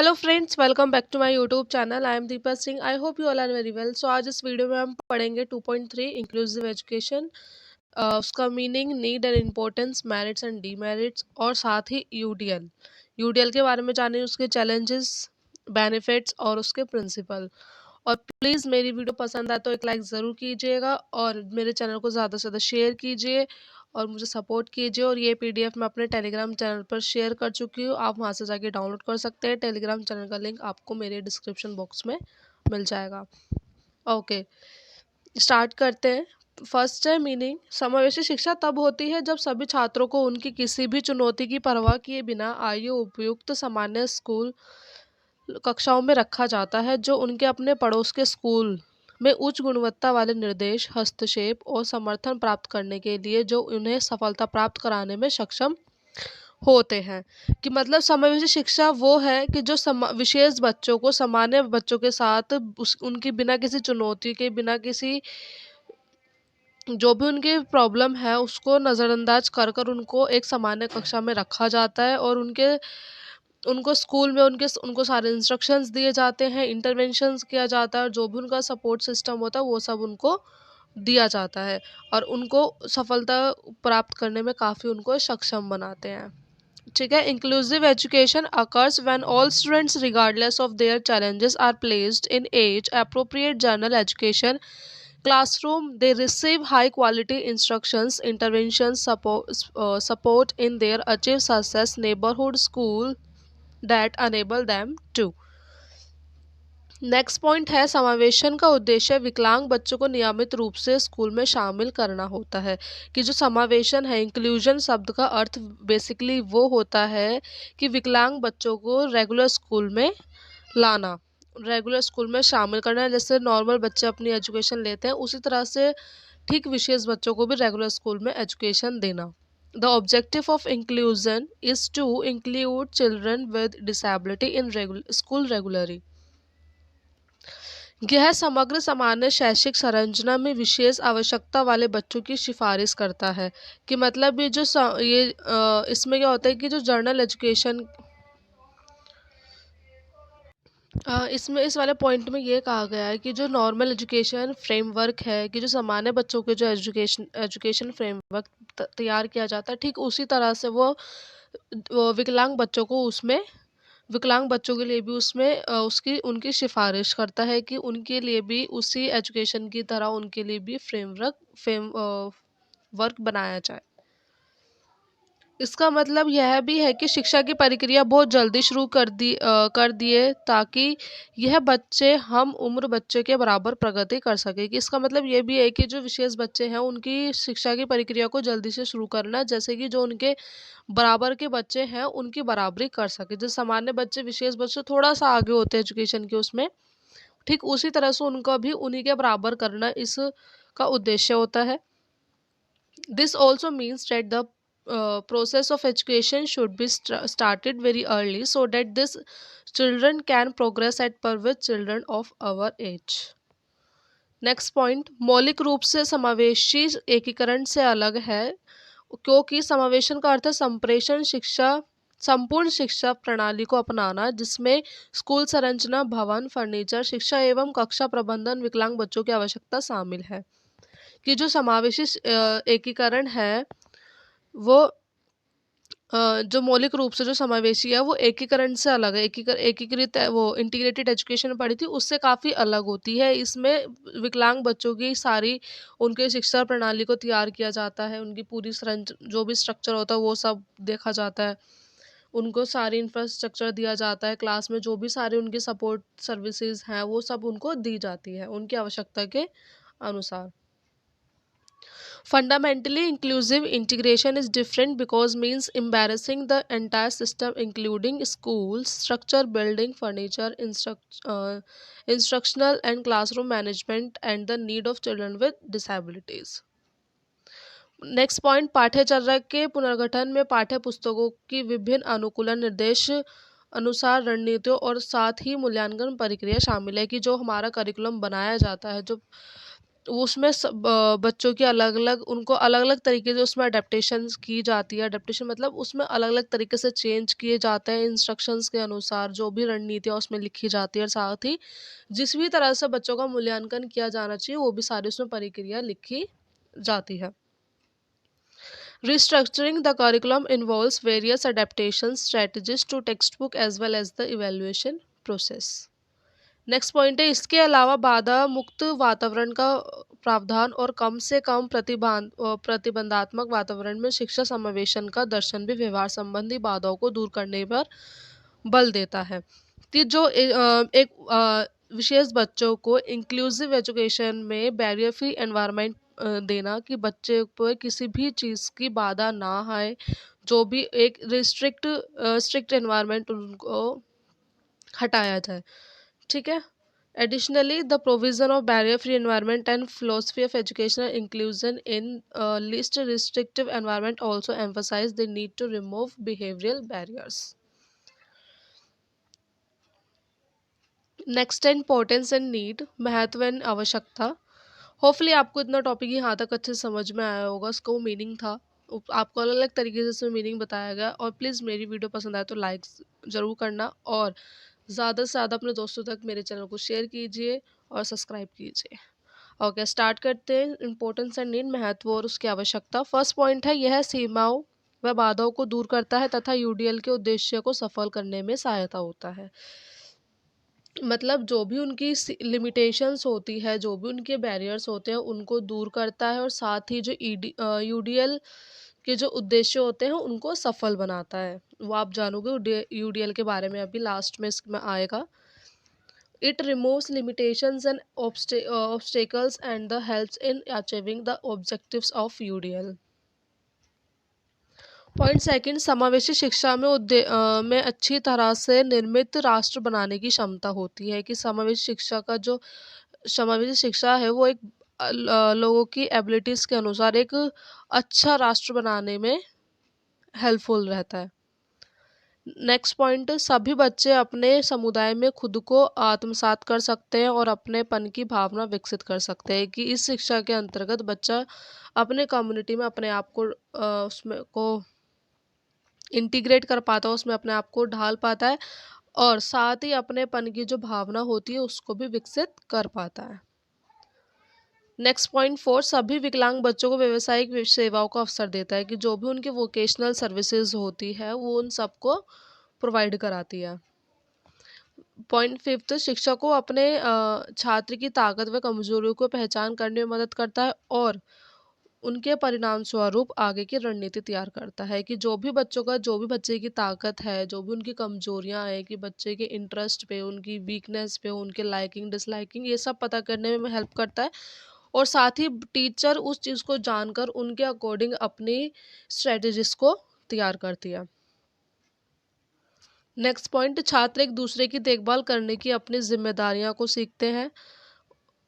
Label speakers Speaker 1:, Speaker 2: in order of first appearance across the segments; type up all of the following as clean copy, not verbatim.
Speaker 1: Hello friends, welcome back to my YouTube channel. I am Deepa Singh. I hope you all are very well. So आज इस video में हम पढ़ेंगे 2.3 inclusive education, उसका meaning, need and importance, merits and demerits, और साथ ही UDL UDL के बारे में जानें, उसके चैलेंजेस, बेनिफिट्स और उसके प्रिंसिपल। और प्लीज़ मेरी वीडियो पसंद आए तो एक लाइक ज़रूर कीजिएगा और मेरे चैनल को ज़्यादा से ज़्यादा शेयर कीजिए और मुझे सपोर्ट कीजिए। और ये पीडीएफ मैं अपने टेलीग्राम चैनल पर शेयर कर चुकी हूँ, आप वहाँ से जाके डाउनलोड कर सकते हैं। टेलीग्राम चैनल का लिंक आपको मेरे डिस्क्रिप्शन बॉक्स में मिल जाएगा। ओके, स्टार्ट करते हैं। फर्स्ट है मीनिंग। समावेशी शिक्षा तब होती है जब सभी छात्रों को उनकी किसी भी चुनौती की परवाह किए बिना आयु उपयुक्त सामान्य स्कूल कक्षाओं में रखा जाता है, जो उनके अपने पड़ोस के स्कूल में उच्च गुणवत्ता वाले निर्देश, हस्तक्षेप और समर्थन प्राप्त करने के लिए जो उन्हें सफलता प्राप्त कराने में सक्षम होते हैं। कि मतलब समावेशी शिक्षा वो है कि जो विशेष बच्चों को सामान्य बच्चों के साथ उनकी बिना किसी चुनौती के, बिना किसी जो भी उनकी प्रॉब्लम है उसको नज़रअंदाज कर कर उनको एक सामान्य कक्षा में रखा जाता है और उनको स्कूल में उनको सारे इंस्ट्रक्शंस दिए जाते हैं, इंटरवेंशंस किया जाता है और जो भी उनका सपोर्ट सिस्टम होता है वो सब उनको दिया जाता है और उनको सफलता प्राप्त करने में काफ़ी उनको सक्षम बनाते हैं। ठीक है। Inclusive education occurs when all students regardless of their challenges are placed in age appropriate general education classroom. They receive high quality instructions, interventions, support in their achieve success neighborhood school that enable them to। Next point है, समावेशन का उद्देश्य विकलांग बच्चों को नियमित रूप से स्कूल में शामिल करना होता है। कि जो समावेशन है, इंक्लूजन शब्द का अर्थ बेसिकली वो होता है कि विकलांग बच्चों को रेगुलर स्कूल में लाना, रेगुलर स्कूल में शामिल करना। जैसे नॉर्मल बच्चे अपनी एजुकेशन लेते हैं उसी तरह से ठीक विशेष बच्चों को भी रेगुलर स्कूल में एजुकेशन देना। The objective of inclusion is to include children with disability in school regularly. यह समग्र सामान्य शैक्षिक संरचना में विशेष आवश्यकता वाले बच्चों की सिफारिश करता है। कि मतलब इसमें क्या होता है कि जो जनरल एजुकेशन, इसमें इस वाले पॉइंट में ये कहा गया है कि जो नॉर्मल एजुकेशन फ्रेमवर्क है, कि जो सामान्य बच्चों के जो एजुकेशन फ्रेमवर्क तैयार किया जाता है, ठीक उसी तरह से वो विकलांग बच्चों के लिए भी उसमें उसकी उनकी सिफारिश करता है कि उनके लिए भी उसी एजुकेशन की तरह उनके लिए भी वर्क बनाया जाए। इसका मतलब यह भी है कि शिक्षा की प्रक्रिया बहुत जल्दी शुरू कर दिए ताकि यह बच्चे हम उम्र बच्चे के बराबर प्रगति कर सके। कि इसका मतलब ये भी है कि जो विशेष बच्चे हैं उनकी शिक्षा की प्रक्रिया को जल्दी से शुरू करना, जैसे कि जो उनके बराबर के बच्चे हैं उनकी बराबरी कर सके। जो सामान्य बच्चे विशेष बच्चे थोड़ा सा आगे होते हैं एजुकेशन के उसमें, ठीक उसी तरह से उनका भी उन्हीं के बराबर करना इसका उद्देश्य होता है। This also means that the process of education should be started very early so that these children can progress at par with children of our age। Next point, मौलिक रूप से समावेशी एकीकरण से अलग है क्योंकि समावेशन का अर्थ है संपूर्ण शिक्षा प्रणाली को अपनाना, जिसमें स्कूल संरचना, भवन, फर्नीचर, शिक्षा एवं कक्षा प्रबंधन, विकलांग बच्चों की आवश्यकता शामिल है। कि जो समावेशी एकीकरण है वो जो मौलिक रूप से जो समावेशी है वो एकीकरण से अलग है। एकीकृत वो इंटीग्रेटेड एजुकेशन पढ़ी थी उससे काफ़ी अलग होती है। इसमें विकलांग बच्चों की सारी उनके शिक्षा प्रणाली को तैयार किया जाता है, उनकी पूरी जो भी स्ट्रक्चर होता है वो सब देखा जाता है, उनको सारी इंफ्रास्ट्रक्चर दिया जाता है, क्लास में जो भी सारी उनकी सपोर्ट सर्विसेज हैं वो सब उनको दी जाती है उनकी आवश्यकता के अनुसार। Fundamentally, inclusive integration is different because means embarrassing the entire system, including schools, structure, building, furniture, instructional and classroom management, and the need of children with disabilities। Next point, पाठ्यचर्या के पुनर्गठन में पाठ्य पुस्तकों की विभिन्न अनुकूलन निर्देश अनुसार रणनीतियों और साथ ही मूल्यांकन प्रक्रिया शामिल है। कि जो हमारा करिकुलम बनाया जाता है, जो उसमें बच्चों की अलग-अलग उनको अलग-अलग तरीके से उसमें अडेप्टेशंस की जाती है। अडेप्टेशन मतलब उसमें अलग-अलग तरीके से चेंज किए जाते हैं इंस्ट्रक्शंस के अनुसार, जो भी रणनीतियाँ उसमें लिखी जाती है और साथ ही जिस भी तरह से बच्चों का मूल्यांकन किया जाना चाहिए, वो भी सारी उसमें प्रक्रिया लिखी जाती है। Restructuring the curriculum involves various adaptation strategies to textbook as well as the evaluation process. Next point है, इसके अलावा बाधा मुक्त वातावरण का प्रावधान और कम से कम प्रतिबंधात्मक वातावरण में शिक्षा समावेशन का दर्शन भी व्यवहार संबंधी बाधाओं को दूर करने पर बल देता है कि जो एक विशेष बच्चों को इंक्लूसिव एजुकेशन में बैरियर फ्री एनवायरनमेंट देना कि बच्चे पर किसी भी चीज़ की बाधा ना आए, जो भी एक स्ट्रिक्ट एनवायरनमेंट उनको हटाया जाए। ठीक है। Additionally, the provision of barrier-free environment and philosophy of educational inclusion in least restrictive environment also emphasize the need to remove behavioral barriers. Next, importance and need, महत्व एंड आवश्यकता। होपफुली आपको इतना topic यहाँ तक अच्छे से समझ में आया होगा, उसका वो मीनिंग था। आपको अलग अलग तरीके से इसमें मीनिंग बताया गया। और प्लीज़ मेरी वीडियो पसंद आए तो लाइक्स ज़रूर करना और ज़्यादा से ज़्यादा अपने दोस्तों तक मेरे चैनल को शेयर कीजिए और सब्सक्राइब कीजिए। ओके, स्टार्ट करते हैं। इम्पोर्टेंस एंड नीड, महत्व और उसकी आवश्यकता। फर्स्ट पॉइंट है, यह सीमाओं व बाधाओं को दूर करता है तथा यूडीएल के उद्देश्य को सफल करने में सहायता होता है। मतलब जो भी उनकी लिमिटेशंस होती है, जो भी उनके बैरियर्स होते हैं, उनको दूर करता है और साथ ही जो यूडीएल के जो उद्देश्य होते हैं उनको सफल बनाता है। वो आप जानोगे यूडीएल के बारे में अभी लास्ट में इसमें आएगा। It removes limitations and obstacles and helps in achieving the objectives of UDL. Point second, समावेशी शिक्षा में में अच्छी तरह से निर्मित राष्ट्र बनाने की क्षमता होती है कि समावेशी शिक्षा का जो समावेशी शिक्षा है वो एक लोगों की एबिलिटीज़ के अनुसार एक अच्छा राष्ट्र बनाने में हेल्पफुल रहता है। नेक्स्ट पॉइंट, सभी बच्चे अपने समुदाय में खुद को आत्मसात कर सकते हैं और अपनेपन की भावना विकसित कर सकते हैं कि इस शिक्षा के अंतर्गत बच्चा अपने कम्युनिटी में अपने आप को उसमें को इंटीग्रेट कर पाता है, उसमें अपने आप को ढाल पाता है और साथ ही अपनेपन की जो भावना होती है उसको भी विकसित कर पाता है। नेक्स्ट पॉइंट फोर, सभी विकलांग बच्चों को व्यावसायिक सेवाओं का अवसर देता है कि जो भी उनकी वोकेशनल सर्विसेज होती है वो उन सबको प्रोवाइड कराती है। पॉइंट फिफ्थ, शिक्षक को अपने छात्र की ताकत व कमजोरियों को पहचान करने में मदद करता है और उनके परिणाम स्वरूप आगे की रणनीति तैयार करता है कि जो भी बच्चे की ताकत है, जो भी उनकी कमजोरियां हैं, कि बच्चे के इंटरेस्ट पे, उनकी वीकनेस पे, उनके लाइकिंग डिसलाइकिंग, ये सब पता करने में हेल्प करता है और साथ ही टीचर उस चीज़ को जानकर उनके अकॉर्डिंग अपनी स्ट्रेटजीज को तैयार करती है। नेक्स्ट पॉइंट, छात्र एक दूसरे की देखभाल करने की अपनी जिम्मेदारियां को सीखते हैं,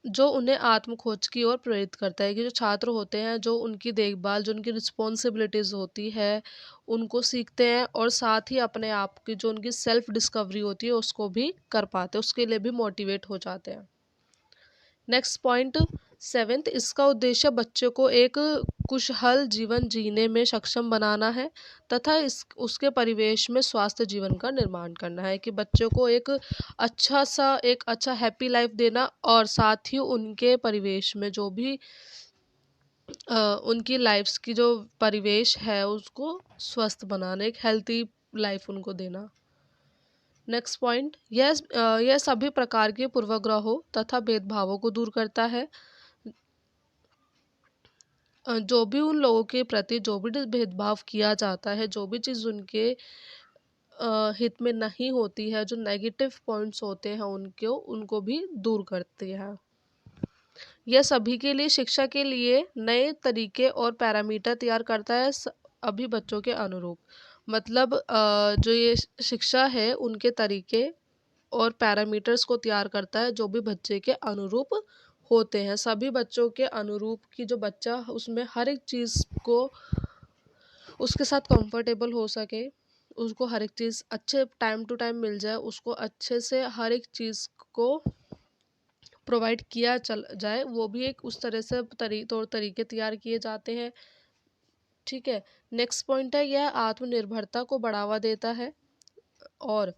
Speaker 1: जो उन्हें आत्म खोज की ओर प्रेरित करता है कि जो छात्र होते हैं जो उनकी देखभाल, जो उनकी रिस्पॉन्सिबिलिटीज़ होती है उनको सीखते हैं और साथ ही अपने आप की जो उनकी सेल्फ डिस्कवरी होती है उसको भी कर पाते हैं, उसके लिए भी मोटिवेट हो जाते हैं। नेक्स्ट पॉइंट सेवेंथ, इसका उद्देश्य बच्चे को एक खुशहाल जीवन जीने में सक्षम बनाना है तथा उसके परिवेश में स्वस्थ जीवन का निर्माण करना है कि बच्चों को एक अच्छा हैप्पी लाइफ देना और साथ ही उनके परिवेश में जो भी उनकी लाइफ्स की जो परिवेश है उसको स्वस्थ बनाना, एक हेल्थी लाइफ उनको देना। नेक्स्ट पॉइंट, यह सभी प्रकार के पूर्वाग्रहों तथा भेदभावों को दूर करता है। जो भी उन लोगों के प्रति जो भी भेदभाव किया जाता है, जो भी चीज़ उनके हित में नहीं होती है, जो नेगेटिव पॉइंट्स होते हैं उनको भी दूर करती है। यह सभी के लिए शिक्षा के लिए नए तरीके और पैरामीटर तैयार करता है अभी बच्चों के अनुरूप। मतलब जो ये शिक्षा है उनके तरीके और पैरामीटर्स को तैयार करता है जो भी बच्चे के अनुरूप होते हैं। सभी बच्चों के अनुरूप की जो बच्चा उसमें हर एक चीज़ को उसके साथ कंफर्टेबल हो सके, उसको हर एक चीज़ अच्छे टाइम टू टाइम मिल जाए, उसको अच्छे से हर एक चीज़ को प्रोवाइड किया चल जाए, वो भी एक उस तरह से तौर तरीके तैयार किए जाते हैं। ठीक है। नेक्स्ट पॉइंट है, यह आत्मनिर्भरता को बढ़ावा देता है और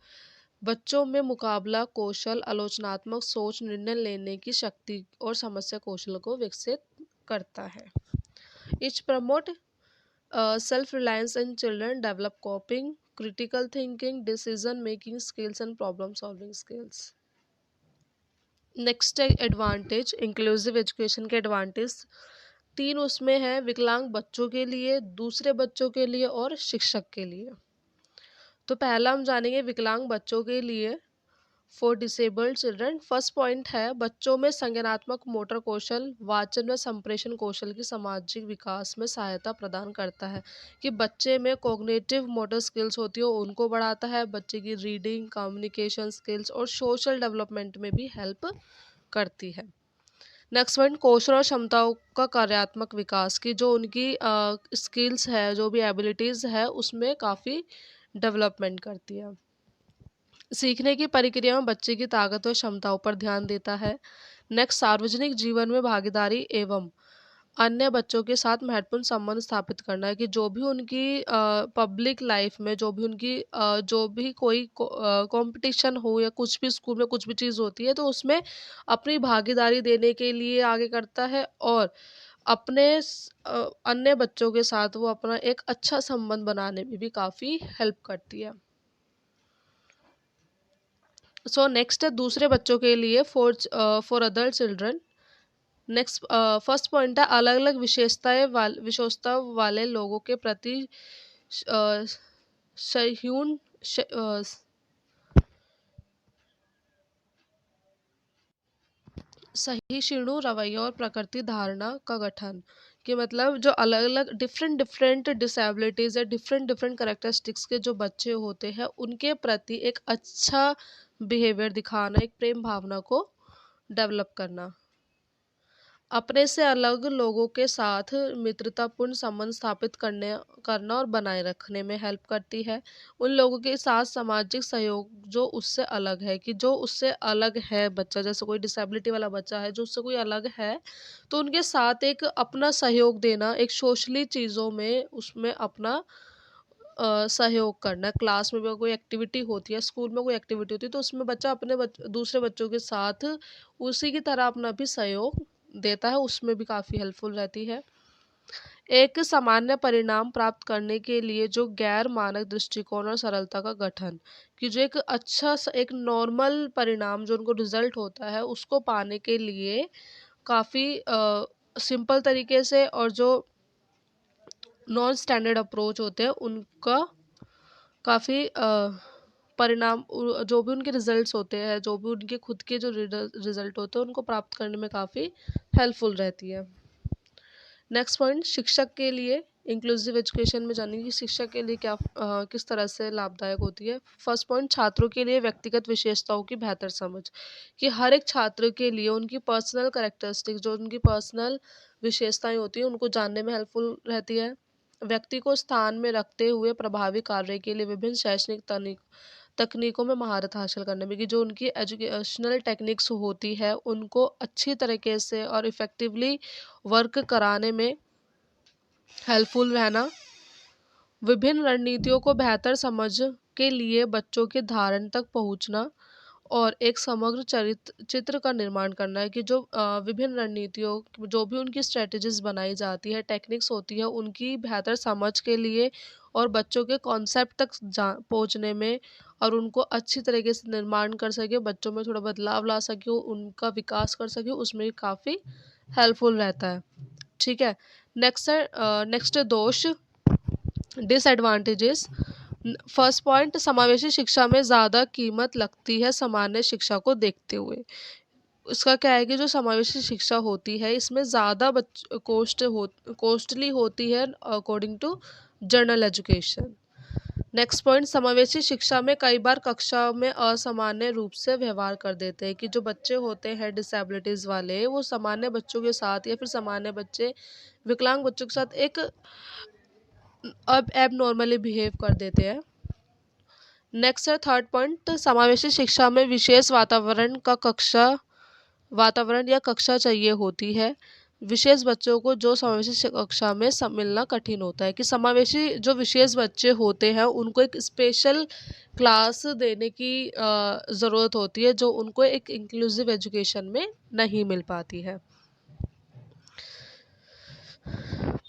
Speaker 1: बच्चों में मुकाबला कौशल, आलोचनात्मक सोच, निर्णय लेने की शक्ति और समस्या कौशल को विकसित करता है। Etch promote self reliance in children, develop कॉपिंग, critical thinking, decision making skills and problem solving skills. Next है एडवांटेज, इंक्लूसिव एजुकेशन के एडवांटेज 3 उसमें है, विकलांग बच्चों के लिए, दूसरे बच्चों के लिए और शिक्षक के लिए। तो पहला हम जानेंगे विकलांग बच्चों के लिए, for disabled children. First point है, बच्चों में संज्ञानात्मक मोटर कौशल, वाचन व संप्रेषण कौशल की सामाजिक विकास में सहायता प्रदान करता है, कि बच्चे में कॉग्निटिव मोटर स्किल्स होती है उनको बढ़ाता है, बच्चे की रीडिंग, कम्युनिकेशन स्किल्स और सोशल डेवलपमेंट में भी हेल्प करती है। नेक्स्ट पॉइंट, कौशल और क्षमताओं का कार्यात्मक विकास, की जो उनकी स्किल्स है, जो भी एबिलिटीज़ है उसमें काफ़ी डेवलपमेंट करती है। सीखने की प्रक्रिया में बच्चे की ताकत और क्षमताओं पर ध्यान देता है। नेक्स्ट, सार्वजनिक जीवन में भागीदारी एवं अन्य बच्चों के साथ महत्वपूर्ण संबंध स्थापित करना है, कि जो भी उनकी पब्लिक लाइफ में जो भी उनकी जो भी कोई कंपटीशन हो या कुछ भी स्कूल में कुछ भी चीज़ होती है तो उसमें अपनी भागीदारी देने के लिए आगे करता है और अपने अन्य बच्चों के साथ वो अपना एक अच्छा संबंध बनाने में भी काफ़ी हेल्प करती है। सो नेक्स्ट है दूसरे बच्चों के लिए, for other children. Next first point है, अलग अलग विशेषता वाले लोगों के प्रति अ, सह्यून श- अ, सहिष्णु रवैया और प्रकृति धारणा का गठन, कि मतलब जो अलग अलग डिफरेंट डिफरेंट डिसेबिलिटीज़ या डिफरेंट डिफरेंट करेक्टरिस्टिक्स के जो बच्चे होते हैं उनके प्रति एक अच्छा बिहेवियर दिखाना, एक प्रेम भावना को डेवलप करना, अपने से अलग लोगों के साथ मित्रतापूर्ण संबंध स्थापित करना और बनाए रखने में हेल्प करती है। उन लोगों के साथ सामाजिक सहयोग जो उससे अलग है, कि जो उससे अलग है बच्चा, जैसे कोई डिसेबिलिटी वाला बच्चा है जो उससे कोई अलग है, तो उनके साथ एक अपना सहयोग देना, एक सोशली चीज़ों में उसमें अपना सहयोग करना। क्लास में भी कोई एक्टिविटी होती है, स्कूल में कोई एक्टिविटी होती है, तो उसमें बच्चा अपने दूसरे बच्चों के साथ उसी की तरह अपना भी सहयोग देता है, उसमें भी काफ़ी हेल्पफुल रहती है। एक सामान्य परिणाम प्राप्त करने के लिए जो गैर मानक दृष्टिकोण और सरलता का गठन, कि जो एक अच्छा एक नॉर्मल परिणाम जो उनको रिजल्ट होता है उसको पाने के लिए काफ़ी सिंपल तरीके से और जो नॉन स्टैंडर्ड अप्रोच होते हैं उनका काफ़ी जो भी उनके रिजल्ट्स होते हैं, जो भी उनके खुद के जो रिजल्ट होते हैं उनको प्राप्त करने में काफ़ी हेल्पफुल रहती है। नेक्स्ट पॉइंट, शिक्षक के लिए इंक्लूसिव एजुकेशन में जानेंगे कि शिक्षक के लिए क्या किस तरह से लाभदायक होती है। फर्स्ट पॉइंट, छात्रों के लिए व्यक्तिगत विशेषताओं की बेहतर समझ, कि हर एक छात्र के लिए उनकी पर्सनल कैरेक्टरिस्टिक्स, जो उनकी पर्सनल विशेषताएं होती हैं उनको जानने में हेल्पफुल रहती है। व्यक्ति को स्थान में रखते हुए प्रभावी कार्य के लिए विभिन्न शैक्षणिक तकनीकों में महारत हासिल करने में, कि जो उनकी एजुकेशनल टेक्निक्स होती है उनको अच्छी तरीके से और इफ़ेक्टिवली वर्क कराने में हेल्पफुल रहना। विभिन्न रणनीतियों को बेहतर समझ के लिए बच्चों के धारण तक पहुंचना और एक समग्र चित्र का निर्माण करना है, कि जो विभिन्न रणनीतियों जो भी उनकी स्ट्रेटजीज बनाई जाती है, टेक्निक्स होती है, उनकी बेहतर समझ के लिए और बच्चों के कॉन्सेप्ट तक पहुंचने में और उनको अच्छी तरीके से निर्माण कर सके, बच्चों में थोड़ा बदलाव ला सके, उनका विकास कर सके, उसमें काफ़ी हेल्पफुल रहता है। ठीक है। नेक्स्ट दोष, डिसएडवांटेजेस। फर्स्ट पॉइंट, समावेशी शिक्षा में ज़्यादा कीमत लगती है सामान्य शिक्षा को देखते हुए। उसका क्या है कि जो समावेशी शिक्षा होती है इसमें ज़्यादा कॉस्टली होती है according to general education. Next point, समावेशी शिक्षा में कई बार कक्षा में असामान्य रूप से व्यवहार कर देते हैं, कि जो बच्चे होते हैं डिसेबिलिटीज़ वाले वो सामान्य बच्चों के साथ या फिर सामान्य बच्चे विकलांग बच्चों के साथ एक अब एब नॉर्मली बिहेव कर देते हैं। नेक्स्ट है थर्ड पॉइंट, समावेशी शिक्षा में विशेष वातावरण का कक्षा वातावरण या कक्षा चाहिए होती है। विशेष बच्चों को जो समावेशी कक्षा में मिलना कठिन होता है, कि समावेशी जो विशेष बच्चे होते हैं उनको एक स्पेशल क्लास देने की ज़रूरत होती है, जो उनको एक इंक्लूसिव एजुकेशन में नहीं मिल पाती है।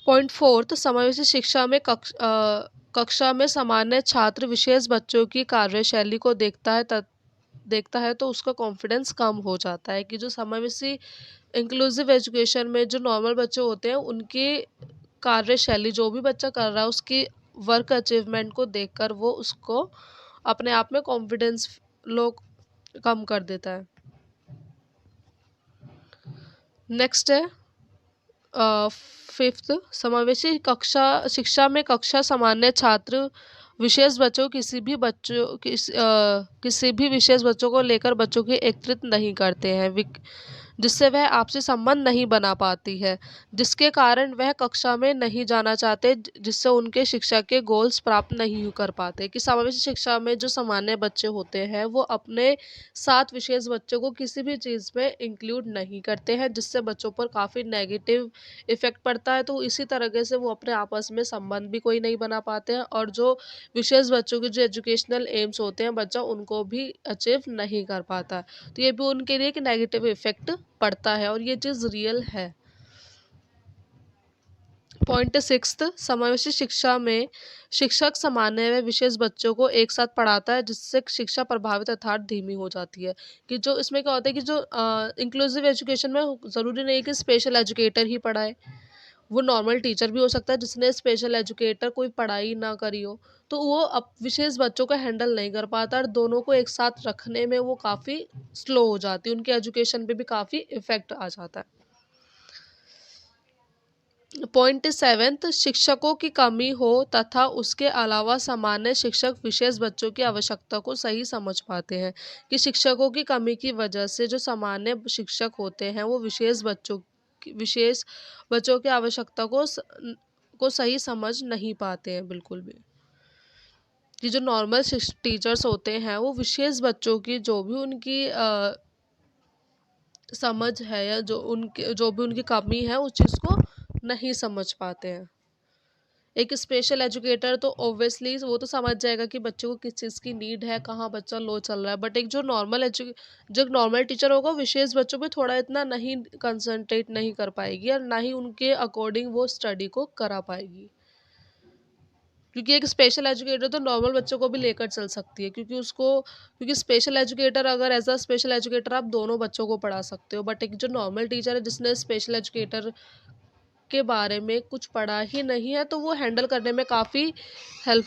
Speaker 1: पॉइंट फोर्थ, समावेशी शिक्षा में कक्षा में सामान्य छात्र विशेष बच्चों की कार्यशैली को देखता है तो उसका कॉन्फिडेंस कम हो जाता है, कि जो समावेशी इंक्लूसिव एजुकेशन में जो नॉर्मल बच्चे होते हैं उनकी कार्यशैली, जो भी बच्चा कर रहा है उसकी वर्क अचीवमेंट को देखकर वो उसको अपने आप में कॉन्फिडेंस लोग कम कर देता है। नेक्स्ट है फिफ्थ, समावेशी कक्षा शिक्षा में कक्षा सामान्य छात्र विशेष बच्चों किसी भी विशेष बच्चों को लेकर बच्चों की एकत्रित नहीं करते हैं, जिससे वह आपसी संबंध नहीं बना पाती है, जिसके कारण वह कक्षा में नहीं जाना चाहते, जिससे उनके शिक्षा के गोल्स प्राप्त नहीं कर पाते। कि समावेशी शिक्षा में जो सामान्य बच्चे होते हैं वो अपने साथ विशेष बच्चों को किसी भी चीज़ में इंक्लूड नहीं करते हैं, जिससे बच्चों पर काफ़ी नेगेटिव इफ़ेक्ट पड़ता है। तो इसी तरीके से वो अपने आपस में संबंध भी कोई नहीं बना पाते हैं, और जो विशेष बच्चों के जो एजुकेशनल एम्स होते हैं बच्चा उनको भी अचीव नहीं कर पाता। तो ये भी उनके लिए एक नेगेटिव इफ़ेक्ट पड़ता है, और ये चीज़ रियल है। पॉइंट सिक्स्थ, समावेशी शिक्षा में शिक्षक सामान्य व विशेष बच्चों को एक साथ पढ़ाता है, जिससे शिक्षा प्रभावित अर्थात धीमी हो जाती है। कि जो इसमें क्या होता है कि जो इंक्लूसिव एजुकेशन में ज़रूरी नहीं कि स्पेशल एजुकेटर ही पढ़ाए, वो नॉर्मल टीचर भी हो सकता है जिसने स्पेशल एजुकेटर कोई पढ़ाई ना करी हो, तो वो अब विशेष बच्चों को हैंडल नहीं कर पाता, और दोनों को एक साथ रखने में वो काफ़ी स्लो हो जाती है, उनके एजुकेशन पे भी काफ़ी इफेक्ट आ जाता है। पॉइंट सेवेंथ, शिक्षकों की कमी हो तथा उसके अलावा सामान्य शिक्षक विशेष बच्चों की आवश्यकता को सही समझ पाते हैं। कि शिक्षकों की कमी की वजह से जो सामान्य शिक्षक होते हैं वो विशेष बच्चों की आवश्यकता को सही समझ नहीं पाते हैं बिल्कुल भी। कि जो नॉर्मल टीचर्स होते हैं वो विशेष बच्चों की जो भी उनकी समझ है या जो भी उनकी कमी है उस चीज़ को नहीं समझ पाते हैं। एक स्पेशल एजुकेटर तो ऑब्वियसली वो तो समझ जाएगा कि बच्चे को किस चीज़ की नीड है, कहाँ बच्चा लो चल रहा है, बट एक जो नॉर्मल टीचर होगा विशेष बच्चों पे थोड़ा इतना नहीं कंसंट्रेट नहीं कर पाएगी, और ना ही उनके अकॉर्डिंग वो स्टडी को करा पाएगी। क्योंकि एक स्पेशल एजुकेटर तो नॉर्मल बच्चों को भी लेकर चल सकती है, क्योंकि स्पेशल एजुकेटर अगर एज अ स्पेशल एजुकेटर आप दोनों बच्चों को पढ़ा सकते हो, बट एक जो नॉर्मल टीचर है जिसने स्पेशल एजुकेटर के बारे में कुछ पढ़ा ही नहीं है, तो वो हैंडल करने में काफ़ी हेल्प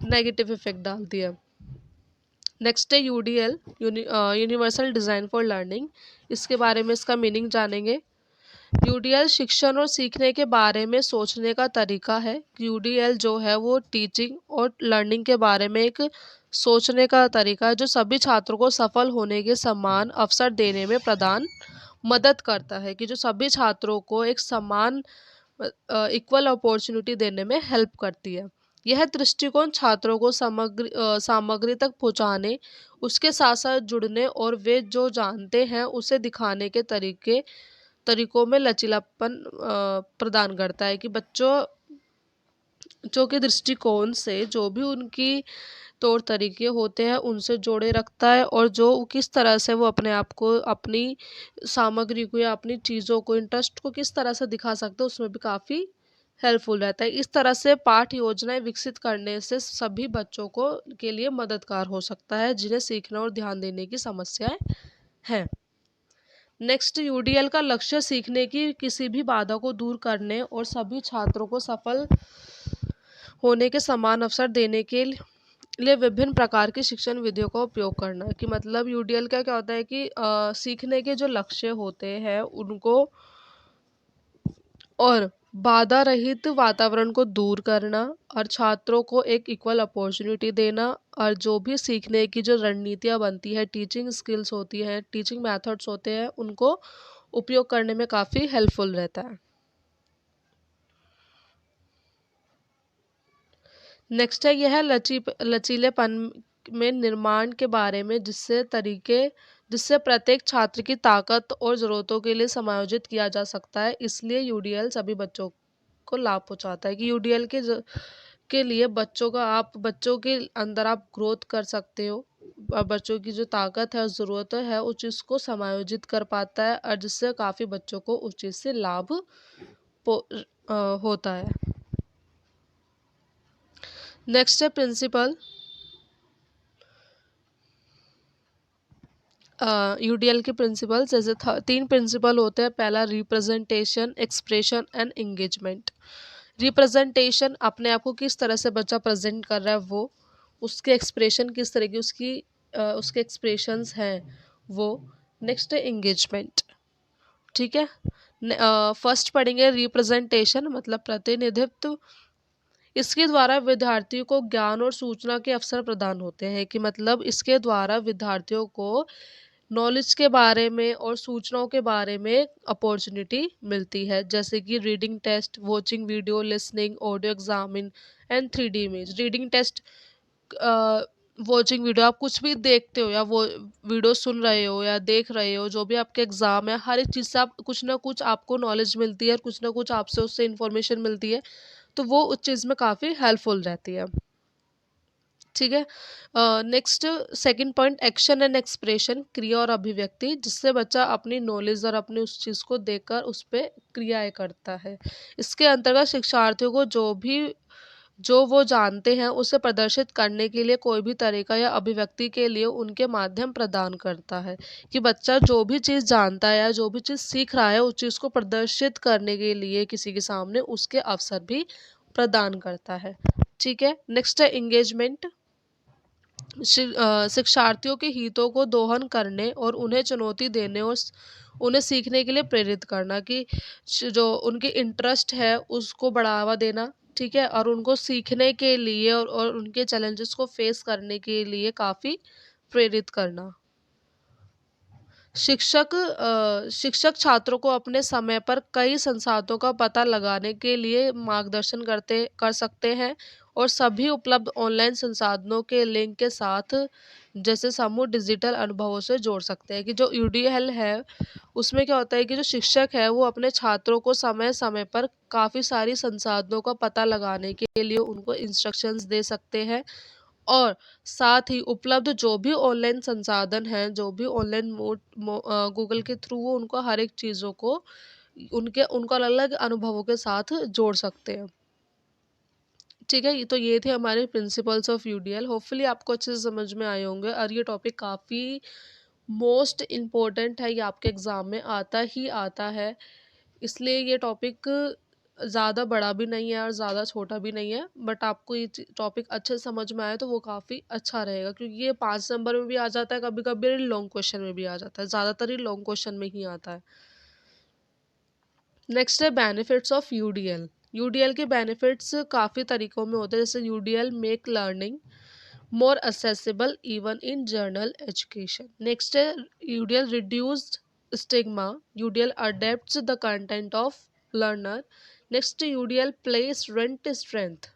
Speaker 1: नेगेटिव इफेक्ट डालती है। नेक्स्ट है UDL, universal design for learning. इसके बारे में इसका मीनिंग जानेंगे। यूडीएल शिक्षण और सीखने के बारे में सोचने का तरीका है। यूडीएल जो है वो टीचिंग और लर्निंग के बारे में एक सोचने का तरीका है, जो सभी छात्रों को सफल होने के समान अवसर देने में मदद करता है। कि जो सभी छात्रों को एक समान इक्वल अपॉर्चुनिटी देने में हेल्प करती है। यह दृष्टिकोण छात्रों को सामग्री तक पहुंचाने, उसके साथ साथ जुड़ने और वे जो जानते हैं उसे दिखाने के तरीकों में लचीलापन प्रदान करता है। कि बच्चों के दृष्टिकोण से जो भी उनकी तौर तरीके होते हैं उनसे जोड़े रखता है, और जो किस तरह से वो अपने आप को, अपनी सामग्री को या अपनी चीज़ों को, इंटरेस्ट को किस तरह से दिखा सकते हैं उसमें भी काफ़ी हेल्पफुल रहता है। इस तरह से पाठ योजनाएं विकसित करने से सभी बच्चों को के लिए मददगार हो सकता है जिन्हें सीखना और ध्यान देने की समस्याएं हैं। नेक्स्ट, यूडीएल का लक्ष्य सीखने की किसी भी बाधा को दूर करने और सभी छात्रों को सफल होने के समान अवसर देने के लिए विभिन्न प्रकार की शिक्षण विधियों का उपयोग करना। कि मतलब यूडीएल का क्या होता है कि सीखने के जो लक्ष्य होते हैं उनको और बाधा रहित वातावरण को दूर करना, और छात्रों को एक इक्वल अपॉर्चुनिटी देना, और जो भी सीखने की जो रणनीतियाँ बनती है, टीचिंग स्किल्स होती हैं, टीचिंग मेथड्स होते हैं, उनको उपयोग करने में काफ़ी हेल्पफुल रहता है। नेक्स्ट है यह लचीलेपन में निर्माण के बारे में जिससे प्रत्येक छात्र की ताकत और ज़रूरतों के लिए समायोजित किया जा सकता है। इसलिए यूडीएल सभी बच्चों को लाभ पहुँचाता है कि यूडीएल के लिए बच्चों के अंदर आप ग्रोथ कर सकते हो और बच्चों की जो ताकत है और ज़रूरत है उस चीज़ को समायोजित कर पाता है और जिससे काफ़ी बच्चों को उस चीज़ से लाभ होता है। नेक्स्ट है प्रिंसिपल। यूडीएल के प्रिंसिपल्स जैसे 3 प्रिंसिपल होते हैं। पहला representation, expression and engagement. Representation अपने आप को किस तरह से बच्चा प्रेजेंट कर रहा है वो, उसके एक्सप्रेशन किस तरह की उसके एक्सप्रेशंस हैं वो। नेक्स्ट है एंगेजमेंट। ठीक है, फर्स्ट पढ़ेंगे रिप्रेजेंटेशन मतलब प्रतिनिधित्व। इसके द्वारा विद्यार्थियों को ज्ञान और सूचना के अवसर प्रदान होते हैं कि मतलब इसके द्वारा विद्यार्थियों को नॉलेज के बारे में और सूचनाओं के बारे में अपॉर्चुनिटी मिलती है, जैसे कि reading text, watching video, listening, audio examine and 3D image. Reading text, watching video, आप कुछ भी देखते हो या वो वीडियो सुन रहे हो या देख रहे हो, जो भी आपके एग्जाम है, हर एक चीज़ से आप कुछ ना कुछ आपको नॉलेज मिलती है और कुछ ना कुछ आपसे उससे इंफॉर्मेशन मिलती है, तो वो उस चीज़ में काफ़ी हेल्पफुल रहती है। ठीक है, next second point, action and expression, क्रिया और अभिव्यक्ति, जिससे बच्चा अपनी नॉलेज और अपनी उस चीज़ को देखकर उस पर क्रियाएं करता है। इसके अंतर्गत शिक्षार्थियों को जो वो जानते हैं उसे प्रदर्शित करने के लिए कोई भी तरीका या अभिव्यक्ति के लिए उनके माध्यम प्रदान करता है कि बच्चा जो भी चीज़ जानता है या जो भी चीज़ सीख रहा है उस चीज़ को प्रदर्शित करने के लिए किसी के सामने उसके अवसर भी प्रदान करता है। ठीक है, नेक्स्ट है एंगेजमेंट। शिक्षार्थियों के हितों को दोहन करने और उन्हें चुनौती देने और उन्हें सीखने के लिए प्रेरित करना कि जो उनके इंटरेस्ट है उसको बढ़ावा देना। ठीक है, और उनको सीखने के लिए और उनके चैलेंजेस को फेस करने के लिए काफ़ी प्रेरित करना। शिक्षक छात्रों को अपने समय पर कई संसाधनों का पता लगाने के लिए मार्गदर्शन कर सकते हैं और सभी उपलब्ध ऑनलाइन संसाधनों के लिंक के साथ जैसे समूह डिजिटल अनुभवों से जोड़ सकते हैं कि जो यूडीएल है उसमें क्या होता है कि जो शिक्षक है वो अपने छात्रों को समय समय पर काफ़ी सारी संसाधनों का पता लगाने के लिए उनको इंस्ट्रक्शंस दे सकते हैं और साथ ही उपलब्ध जो भी ऑनलाइन संसाधन हैं, जो भी ऑनलाइन गूगल के थ्रू वो उनको हर एक चीज़ों को उनको अलग-अलग अनुभवों के साथ जोड़ सकते हैं। ठीक है, तो ये थे हमारे प्रिंसिपल्स ऑफ यूडीएल। होपफुली आपको अच्छे से समझ में आए होंगे और ये टॉपिक काफ़ी मोस्ट इम्पोर्टेंट है, ये आपके एग्ज़ाम में आता ही आता है। इसलिए ये टॉपिक ज़्यादा बड़ा भी नहीं है और ज़्यादा छोटा भी नहीं है, बट आपको ये टॉपिक अच्छे से समझ में आए तो वो काफ़ी अच्छा रहेगा क्योंकि ये 5 नंबर में भी आ जाता है, कभी कभी लॉन्ग क्वेश्चन में भी आ जाता है, ज़्यादातर ही लॉन्ग क्वेश्चन में ही आता है। नेक्स्ट है बेनिफिट्स ऑफ यूडीएल। यूडीएल के बेनिफिट्स काफ़ी तरीकों में होते हैं, जैसे UDL make learning more accessible even in journal education. Next है UDL reduced stigma. UDL adapts the content of learner. Next UDL plays rent strength.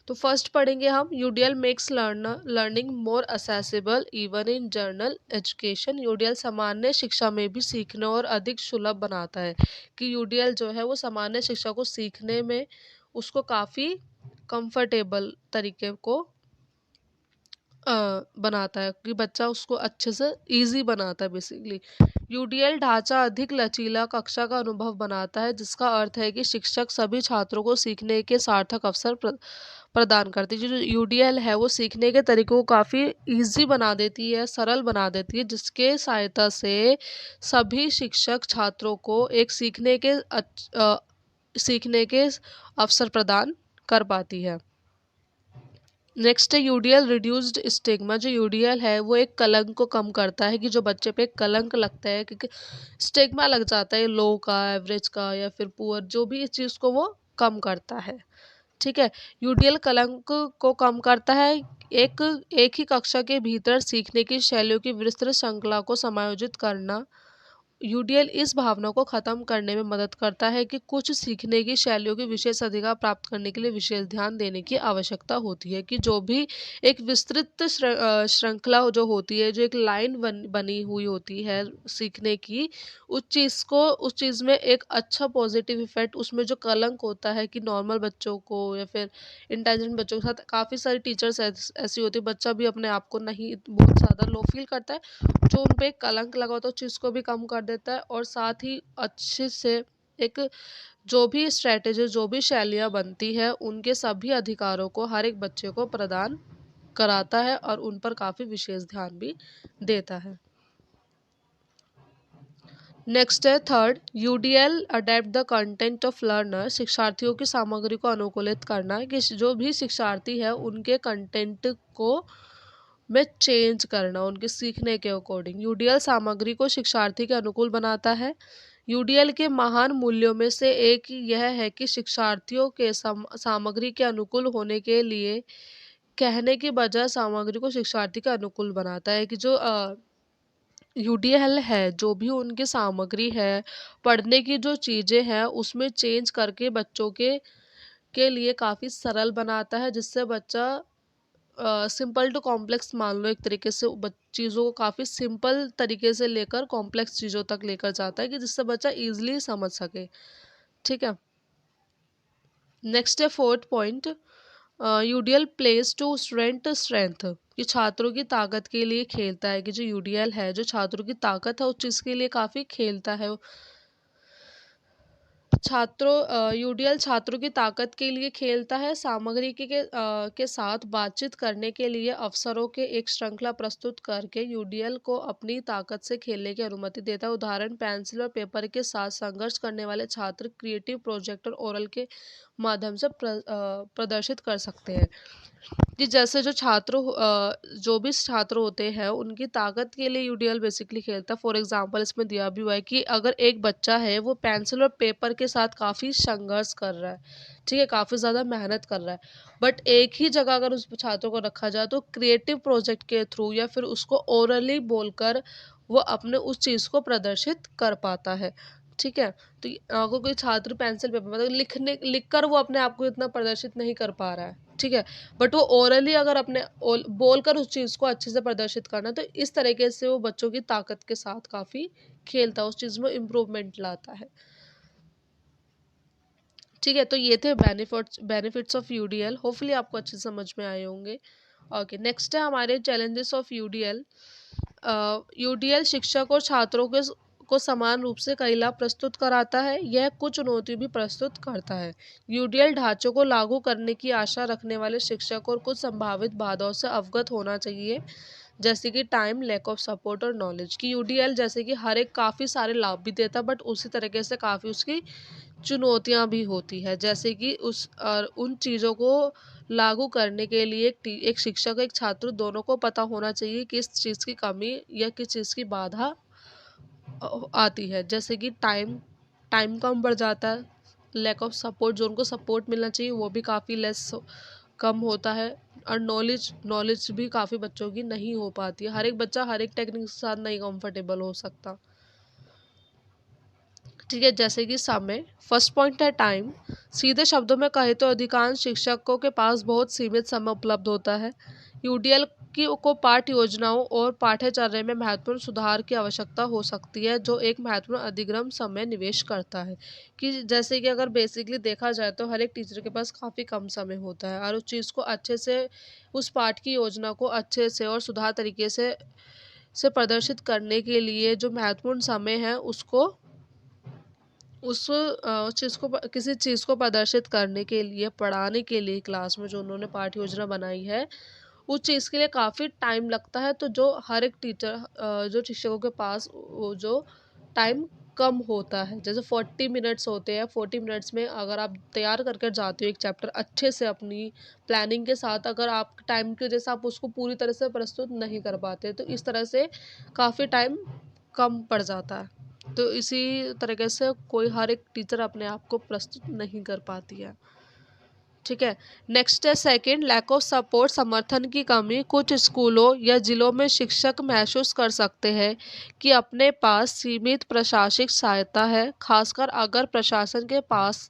Speaker 1: तो फर्स्ट पढ़ेंगे हम UDL makes learning more accessible even in journal education. UDL सामान्य शिक्षा में भी सीखने और अधिक सुलभ बनाता है कि यूडीएल जो है वो सामान्य शिक्षा को सीखने में उसको काफ़ी कंफर्टेबल तरीके को बनाता है कि बच्चा उसको अच्छे से इजी बनाता है बेसिकली। यूडीएल ढांचा अधिक लचीला कक्षा का अनुभव बनाता है, जिसका अर्थ है कि शिक्षक सभी छात्रों को सीखने के सार्थक अवसर प्रदान करती है। जो यूडीएल है वो सीखने के तरीकों को काफ़ी इजी बना देती है, सरल बना देती है, जिसके सहायता से सभी शिक्षक छात्रों को एक सीखने के अवसर प्रदान कर पाती है। नेक्स्ट है यूडीएल रिड्यूस्ड स्टिग्मा। जो यूडीएल है वो एक कलंक को कम करता है कि जो बच्चे पे एक कलंक लगता है, क्योंकि स्टिग्मा लग जाता है लो का, एवरेज का या फिर पुअर, जो भी इस चीज़ को वो कम करता है। ठीक है, यूडीएल कलंक को कम करता है। एक ही कक्षा के भीतर सीखने की शैलियों की विस्तृत श्रृंखला को समायोजित करना यूडीएल इस भावना को ख़त्म करने में मदद करता है कि कुछ सीखने की शैलियों के विशेष अधिकार प्राप्त करने के लिए विशेष ध्यान देने की आवश्यकता होती है। कि जो भी एक विस्तृत श्रृंखला जो होती है, जो एक लाइन बनी हुई होती है सीखने की, उस चीज़ में एक अच्छा पॉजिटिव इफेक्ट, उसमें जो कलंक होता है कि नॉर्मल बच्चों को या फिर इंटेलिजेंट बच्चों के साथ काफ़ी सारी टीचर्स ऐसी होती है, बच्चा भी अपने आप को नहीं बहुत ज़्यादा लो फील करता है, जो उन पे कलंक लगा होता है उस चीज़ को भी कम कर देता है। और साथ ही अच्छे से एक जो भी स्ट्रैटेजी, जो भी शैलियाँ बनती है, उनके सभी अधिकारों को हर एक बच्चे को प्रदान कराता है और उन पर काफ़ी विशेष ध्यान भी देता है। नेक्स्ट है third, UDL adapt the content of learner. शिक्षार्थियों की सामग्री को अनुकूलित करना, कि जो भी शिक्षार्थी है उनके कंटेंट को में चेंज करना उनके सीखने के अकॉर्डिंग। यूडीएल सामग्री को शिक्षार्थी के अनुकूल बनाता है। यूडीएल के महान मूल्यों में से एक यह है कि शिक्षार्थियों के सामग्री के अनुकूल होने के लिए कहने की बजाय सामग्री को शिक्षार्थी के अनुकूल बनाता है। कि जो यूडीएल है, जो भी उनकी सामग्री है, पढ़ने की जो चीज़ें हैं उसमें चेंज करके बच्चों के लिए काफ़ी सरल बनाता है, जिससे बच्चा सिंपल टू कॉम्प्लेक्स, मान लो एक तरीके से चीज़ों को काफ़ी सिंपल तरीके से लेकर कॉम्प्लेक्स चीज़ों तक लेकर जाता है, कि जिससे बच्चा ईजिली समझ सके। ठीक है। नेक्स्ट है fourth point, UDL place to strength strength. कि छात्रों की ताकत के लिए खेलता है। कि जो यूडीएल है, जो छात्रों की ताकत है उस चीज़ के लिए काफ़ी खेलता है। यूडीएल छात्रों की ताकत के लिए खेलता है। सामग्री के साथ बातचीत करने के लिए अवसरों के एक श्रृंखला प्रस्तुत करके यूडीएल को अपनी ताकत से खेलने की अनुमति देता है। उदाहरण, पेंसिल और पेपर के साथ संघर्ष करने वाले छात्र क्रिएटिव प्रोजेक्ट और ओरल के माध्यम से प्रदर्शित कर सकते हैं। कि जैसे जो भी छात्र होते हैं उनकी ताकत के लिए यूडीएल बेसिकली खेलता है। फॉर एग्जांपल इसमें दिया भी हुआ है कि अगर एक बच्चा है वो पेंसिल और पेपर के साथ काफ़ी संघर्ष कर रहा है, ठीक है, काफ़ी ज़्यादा मेहनत कर रहा है, बट एक ही जगह अगर उस छात्र को रखा जाए तो क्रिएटिव प्रोजेक्ट के थ्रू या फिर उसको ओरली बोलकर वो अपने उस चीज़ को प्रदर्शित कर पाता है। ठीक है। तो अगर कोई छात्र पेंसिल पेपर मतलब लिख कर वो अपने आप को इतना प्रदर्शित नहीं कर पा रहा है, ठीक है, बट वो ओरली अगर अपने बोलकर उस चीज़ को अच्छे से प्रदर्शित करना, तो इस तरीके से वो बच्चों की ताकत के साथ काफ़ी खेलता है, उस चीज़ में इम्प्रूवमेंट लाता है। ठीक है। तो ये थे बेनिफिट्स ऑफ यूडीएल। होपफुली आपको अच्छे समझ में आए होंगे। ओके, नेक्स्ट है हमारे चैलेंजेस ऑफ यूडीएल। यूडीएल शिक्षक और छात्रों को समान रूप से कई लाभ प्रस्तुत कराता है। यह कुछ चुनौती भी प्रस्तुत करता है। यूडीएल ढांचों को लागू करने की आशा रखने वाले शिक्षक और कुछ संभावित बाधाओं से अवगत होना चाहिए, जैसे कि टाइम, लैक ऑफ सपोर्ट और नॉलेज। की यूडीएल जैसे कि हर एक काफ़ी सारे लाभ भी देता है, बट उसी तरीके से काफ़ी उसकी चुनौतियां भी होती है। जैसे कि उन चीज़ों को लागू करने के लिए एक शिक्षक एक छात्र दोनों को पता होना चाहिए कि किस चीज़ की कमी या किस चीज़ की बाधा आती है। जैसे कि टाइम टाइम कम बढ़ जाता है। लैक ऑफ सपोर्ट, जो उनको सपोर्ट मिलना चाहिए वो भी काफ़ी लेस कम होता है। और नॉलेज नॉलेज भी काफ़ी बच्चों की नहीं हो पाती है। हर एक बच्चा हर एक टेक्निक के साथ नहीं कंफर्टेबल हो सकता। ठीक है। जैसे कि समय, फर्स्ट पॉइंट है टाइम। सीधे शब्दों में कहे तो अधिकांश शिक्षकों के पास बहुत सीमित समय उपलब्ध होता है। यूडीएल को पाठ्य योजनाओं और पाठ्यचर्या में महत्वपूर्ण सुधार की आवश्यकता हो सकती है, जो एक महत्वपूर्ण अधिगम समय निवेश करता है। कि जैसे कि अगर बेसिकली देखा जाए तो हर एक टीचर के पास काफ़ी कम समय होता है, और उस चीज़ को अच्छे से, उस पाठ की योजना को अच्छे से और सुधार तरीके से प्रदर्शित करने के लिए जो महत्वपूर्ण समय है उसको उस चीज़ को किसी चीज़ को प्रदर्शित करने के लिए, पढ़ाने के लिए क्लास में जो उन्होंने पाठ्य योजना बनाई है, उस चीज़ के लिए काफ़ी टाइम लगता है। तो जो हर एक जो शिक्षकों के पास वो जो टाइम कम होता है, जैसे 40 मिनट्स होते हैं, 40 मिनट्स में अगर आप तैयार करके जाते हो एक चैप्टर अच्छे से अपनी प्लानिंग के साथ, अगर आप टाइम की वजह से आप उसको पूरी तरह से प्रस्तुत नहीं कर पाते, तो इस तरह से काफ़ी टाइम कम पड़ जाता है। तो इसी तरीके से कोई हर एक टीचर अपने आप को प्रस्तुत नहीं कर पाती है। ठीक है। नेक्स्ट है सेकंड, लैक ऑफ सपोर्ट, समर्थन की कमी। कुछ स्कूलों या जिलों में शिक्षक महसूस कर सकते हैं कि अपने पास सीमित प्रशासनिक सहायता है, खासकर अगर प्रशासन के पास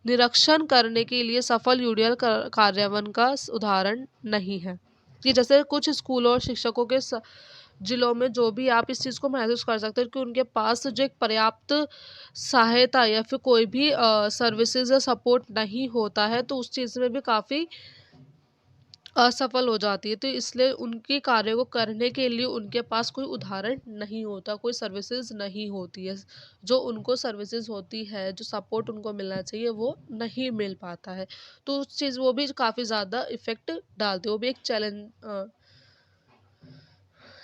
Speaker 1: निरीक्षण करने के लिए सफल यूडीएल कार्यान्वयन का उदाहरण नहीं है। कि जैसे कुछ स्कूलों और शिक्षकों के जिलों में जो भी आप इस चीज़ को महसूस कर सकते हो कि उनके पास जो एक पर्याप्त सहायता या फिर कोई भी सर्विसेज या सपोर्ट नहीं होता है, तो उस चीज़ में भी काफ़ी असफल हो जाती है। तो इसलिए उनके कार्य को करने के लिए उनके पास कोई उदाहरण नहीं होता, कोई सर्विसेज नहीं होती है। जो उनको सर्विसेज होती है, जो सपोर्ट उनको मिलना चाहिए, वो नहीं मिल पाता है। तो उस चीज़ वो भी काफ़ी ज़्यादा इफ़ेक्ट डालती है, वो भी एक चैलेंज।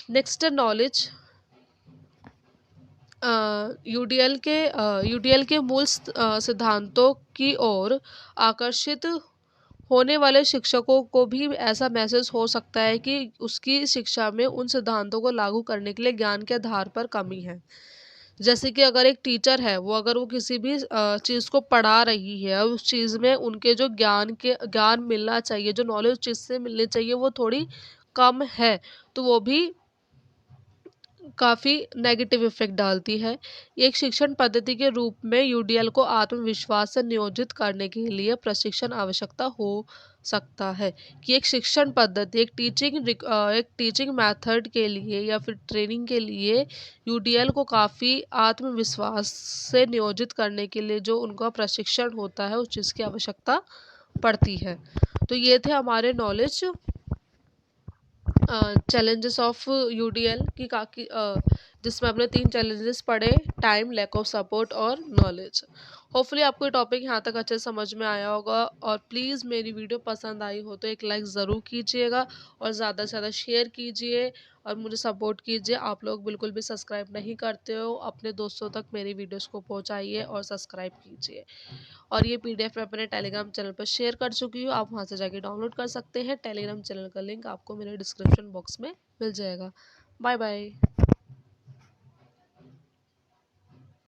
Speaker 1: नेक्स्ट है नॉलेज। यूडीएल के मूल सिद्धांतों की ओर आकर्षित होने वाले शिक्षकों को भी ऐसा महसूस हो सकता है कि उसकी शिक्षा में उन सिद्धांतों को लागू करने के लिए ज्ञान के आधार पर कमी है। जैसे कि अगर एक टीचर है, वो अगर वो किसी भी चीज़ को पढ़ा रही है और उस चीज़ में उनके जो ज्ञान मिलना चाहिए, जो नॉलेज चीज़ से मिलनी चाहिए, वो थोड़ी कम है, तो वो भी काफ़ी नेगेटिव इफेक्ट डालती है। एक शिक्षण पद्धति के रूप में यूडीएल को आत्मविश्वास से नियोजित करने के लिए प्रशिक्षण आवश्यकता हो सकता है। कि एक शिक्षण पद्धति, एक टीचिंग मेथड के लिए या फिर ट्रेनिंग के लिए यूडीएल को काफ़ी आत्मविश्वास से नियोजित करने के लिए जो उनका प्रशिक्षण होता है, उस चीज़ की आवश्यकता पड़ती है। तो ये थे हमारे नॉलेज चैलेंजेस ऑफ यूडीएल की काफ़ी जिसमें आपने 3 चैलेंजेस पढ़े, टाइम, लैक ऑफ सपोर्ट और नॉलेज। होपफुली आपको ये टॉपिक यहाँ तक अच्छे से समझ में आया होगा, और प्लीज़ मेरी वीडियो पसंद आई हो तो एक लाइक ज़रूर कीजिएगा और ज़्यादा से ज़्यादा शेयर कीजिए और मुझे सपोर्ट कीजिए। आप लोग बिल्कुल भी सब्सक्राइब नहीं करते हो, अपने दोस्तों तक मेरी वीडियोज़ को पहुँचाइए और सब्सक्राइब कीजिए। और ये पीडीएफ मैं अपने टेलीग्राम चैनल पर शेयर कर चुकी हूँ, आप वहाँ से जाके डाउनलोड कर सकते हैं। टेलीग्राम चैनल का लिंक आपको मेरे डिस्क्रिप्शन बॉक्स में मिल जाएगा। Bye bye.